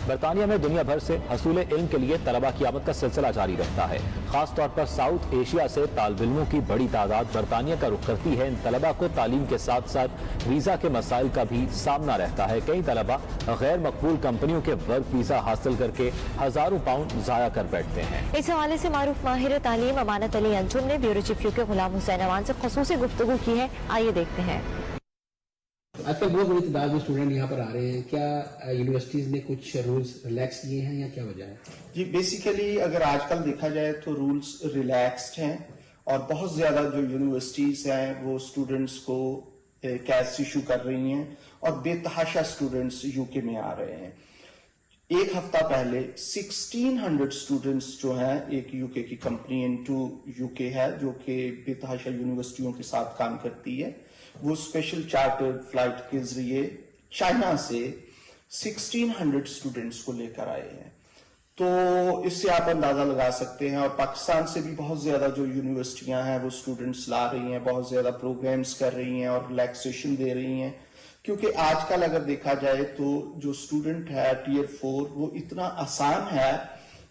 برطانیہ میں دنیا بھر سے حصول علم کے لیے طلبہ کی آمد کا سلسلہ جاری رہتا ہے. خاص طور پر ساؤتھ ایشیا سے طالب علموں کی بڑی تعداد برطانیہ کا رخ کرتی ہے. ان طلبہ کو تعلیم کے ساتھ ساتھ ویزا کے مسائل کا بھی سامنا رہتا ہے. کئی طلبہ غیر مقبول کمپنیوں کے ورک ویزا حاصل کر کے ہزاروں پاؤنڈ ضائع کر بیٹھتے ہیں. اس حوالے سے معروف ماہر تعلیم امانت علی انجم نے بیورو چیف کے غلام حسین امان سے خصوصی گفتگو کی ہے. آئیے دیکھتے ہیں. آج کل بہت بڑی تعداد میں اسٹوڈنٹ یہاں پر آ رہے ہیں. کیا یونیورسٹیز نے کچھ رولز ریلیکس کیے ہیں یا کیا وجہ ہے؟ جی بیسیکلی اگر آج کل دیکھا جائے تو رولز ریلیکسڈ ہیں اور بہت زیادہ جو یونیورسٹیز ہیں وہ اسٹوڈنٹس کو کیش ایشو کر رہی ہیں اور بے تحاشا اسٹوڈنٹس یو کے میں آ رہے ہیں. ایک ہفتہ پہلے 1600 اسٹوڈنٹس جو ہیں ایک یو کے کی کمپنی انٹو یو کے ہے جو کہ بے تحاشا یونیورسٹیوں کے ساتھ کام کرتی ہے. وہ اسپیشل چارٹرڈ فلائٹ کے ذریعے چائنا سے 1600 اسٹوڈنٹس کو لے کر آئے ہیں. تو اس سے آپ اندازہ لگا سکتے ہیں. اور پاکستان سے بھی بہت زیادہ جو یونیورسٹیاں ہیں وہ اسٹوڈنٹس لا رہی ہیں, بہت زیادہ پروگرامز کر رہی ہیں اور ریلیکسیشن دے رہی ہیں. کیونکہ آج کل اگر دیکھا جائے تو جو اسٹوڈنٹ ہے ٹیئر 4 وہ اتنا آسان ہے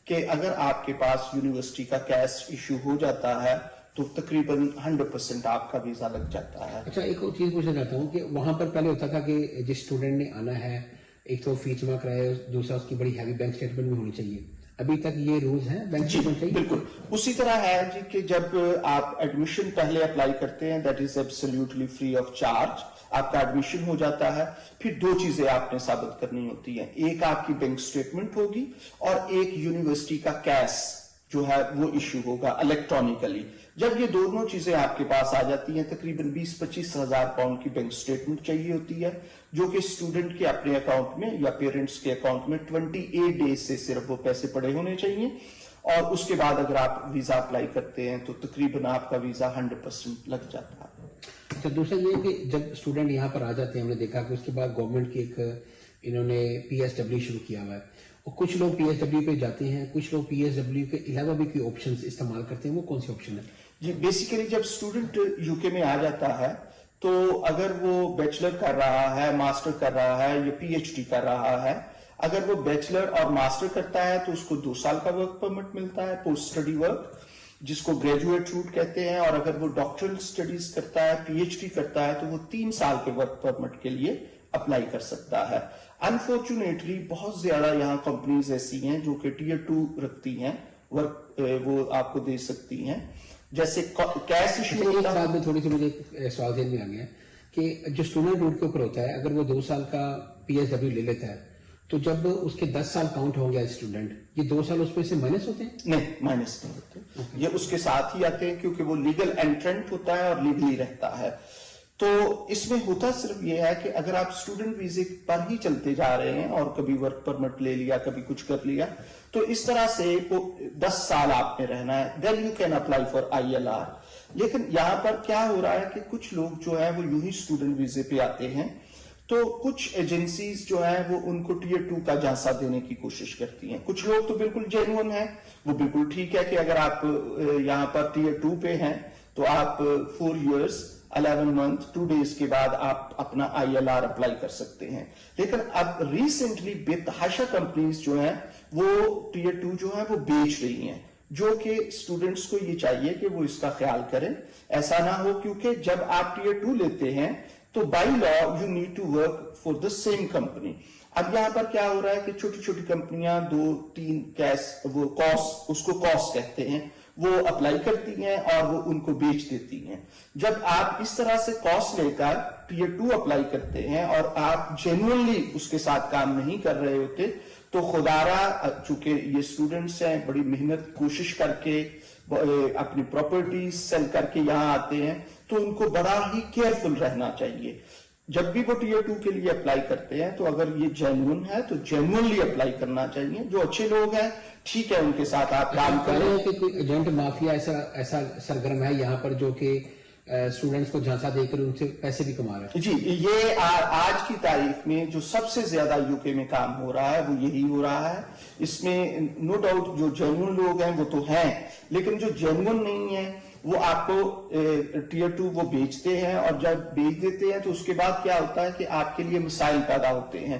کہ اگر آپ کے پاس یونیورسٹی کا کیش ایشو ہو جاتا ہے تو تقریباً 100% آپ کا ویزا لگ جاتا ہے. اچھا ایک اور چیز پوچھنا چاہتا ہوں کہ وہاں پر پہلے ہوتا تھا کہ جس اسٹوڈنٹ نے آنا ہے ایک تو فی جمع کرائے, دوسرا اس کی بڑی ہیوی بینک اسٹیٹمنٹ بھی ہونی چاہیے. ابھی تک یہ رولز ہیں بینک اسٹیٹمنٹ چاہیے؟ بالکل اسی طرح ہے جی کہ جب آپ ایڈمیشن پہلے اپلائی کرتے ہیں that is absolutely free of charge. آپ کا ایڈمیشن ہو جاتا ہے. پھر دو چیزیں آپ نے ثابت کرنی ہوتی ہیں. ایک آپ کی بینک اسٹیٹمنٹ ہوگی اور ایک یونیورسٹی کا کیش جو ہے وہ ایشو ہوگا الیکٹرانکلی. جب یہ دونوں چیزیں آپ کے پاس آ جاتی ہیں تقریباً 20-25 ہزار پاؤنڈ کی بینک اسٹیٹمنٹ چاہیے ہوتی ہے جو کہ اسٹوڈنٹ کے اپنے اکاؤنٹ میں یا پیرنٹس کے اکاؤنٹ میں 28 ڈیز سے صرف وہ پیسے پڑے ہونے چاہیے. اور اس کے بعد اگر آپ ویزا اپلائی کرتے ہیں تو تقریباً آپ کا ویزا 100% لگ جاتا ہے. اچھا دوسرا یہ کہ جب اسٹوڈنٹ یہاں پر آ جاتے ہیں ہم نے دیکھا کہ اس کے بعد گورنمنٹ کی ایک انہوں نے PSW شروع کیا ہوا ہے اور کچھ لوگ PSW پہ جاتے ہیں, کچھ لوگ PSW کے علاوہ بھی کوئی آپشنز استعمال کرتے ہیں. وہ کون سی آپشن ہے؟ جی بیسیکلی جب اسٹوڈنٹ یو کے میں آ جاتا ہے تو اگر وہ بیچلر کر رہا ہے, ماسٹر کر رہا ہے یا PhD کر رہا ہے, اگر وہ بیچلر اور ماسٹر کرتا ہے تو اس کو 2 سال کا ورک پرمٹ ملتا ہے, پوسٹ اسٹڈی ورک جس کو گریجویٹ روٹ کہتے ہیں. اور اگر وہ ڈاکٹرل اسٹڈیز کرتا ہے, PhD کرتا ہے تو وہ 3 سال کے ورک پرمٹ کے لیے اپلائی کر سکتا ہے. انفارچونیٹلی بہت زیادہ یہاں کمپنیز ایسی ہیں جو کہ ٹیئر 2 رکھتی ہیں ورک, وہ آپ کو دے سکتی ہیں. جیسے کیش ایشو ایک بات میں تھوڑی سی مجھے سوال ذہن میں آ گیا کہ جو اسٹوڈنٹ روٹ کے اوپر ہوتا ہے اگر وہ 2 سال کا PSW لے لیتا ہے تو جب اس کے 10 سال کاؤنٹ ہو گیا اسٹوڈنٹ, یہ 2 سال اس میں سے مائنس ہوتے ہیں؟ نہیں مائنس نہیں ہوتے, یہ اس کے ساتھ ہی آتے ہیں کیونکہ وہ لیگل انٹرنٹ ہوتا ہے اور لیگلی رہتا ہے. تو اس میں ہوتا صرف یہ ہے کہ اگر آپ اسٹوڈنٹ ویزے پر ہی چلتے جا رہے ہیں اور کبھی ورک پرمٹ لے لیا, کبھی کچھ کر لیا, تو اس طرح سے 10 سال آپ نے رہنا ہے, then you can apply for ILR. لیکن یہاں پر کیا ہو رہا ہے کہ کچھ لوگ جو ہیں وہ یوں ہی اسٹوڈنٹ ویزے پہ آتے ہیں تو کچھ ایجنسیز جو ہیں وہ ان کو ٹیئر 2 کا جھانسا دینے کی کوشش کرتی ہیں. کچھ لوگ تو بالکل جینوئن ہیں, وہ بالکل ٹھیک ہے کہ اگر آپ یہاں پر ٹیئر 2 پہ ہیں تو آپ 4 ایئرس 11 months 2 days کے بعد آپ اپنا ILR اپلائی کر سکتے ہیں. لیکن اب ریسنٹلی بے تحاشا کمپنیز جو ہیں وہ ٹیئر 2 جو ہیں وہ بیچ رہی ہیں, جو کہ اسٹوڈنٹس کو یہ چاہیے کہ وہ اس کا خیال کریں. ایسا نہ ہو کیونکہ جب آپ ٹیئر 2 لیتے ہیں تو by law you need to work for the same company. اب یہاں پر کیا ہو رہا ہے کہ چھوٹی چھوٹی کمپنیاں 2-3 کیس وہ کاسٹ, اس کو کاسٹ کہتے ہیں, وہ اپلائی کرتی ہیں اور وہ ان کو بیچ دیتی ہیں. جب آپ اس طرح سے کاسٹ لے کر ٹیئر 2 اپلائی کرتے ہیں اور آپ جینوئنلی اس کے ساتھ کام نہیں کر رہے ہوتے تو خدارا چونکہ یہ اسٹوڈنٹس ہیں بڑی محنت کوشش کر کے اپنی پراپرٹیز سیل کر کے یہاں آتے ہیں تو ان کو بڑا ہی کیئرفل رہنا چاہیے. جب بھی وہ ٹیئر 2 کے لیے اپلائی کرتے ہیں تو اگر یہ جینوئن ہے تو جینوئنلی اپلائی کرنا چاہیے. جو اچھے لوگ ہیں ٹھیک ہے ان کے ساتھ آپ کام کریں. کہ کوئی ایجنٹ مافیا ایسا سرگرم ہے یہاں پر جو کہ اسٹوڈنٹس کو جھانسا دے کر ان سے پیسے بھی کما رہا ہے؟ جی یہ آج کی تاریخ میں جو سب سے زیادہ یو کے میں کام ہو رہا ہے وہ یہی ہو رہا ہے. اس میں نو ڈاؤٹ جو جینوئن لوگ ہیں وہ تو ہیں, لیکن جو جینوئن نہیں ہیں وہ آپ کو ٹیئر 2 وہ بیچتے ہیں اور جب بیچ دیتے ہیں تو اس کے بعد کیا ہوتا ہے کہ آپ کے لیے مسائل پیدا ہوتے ہیں.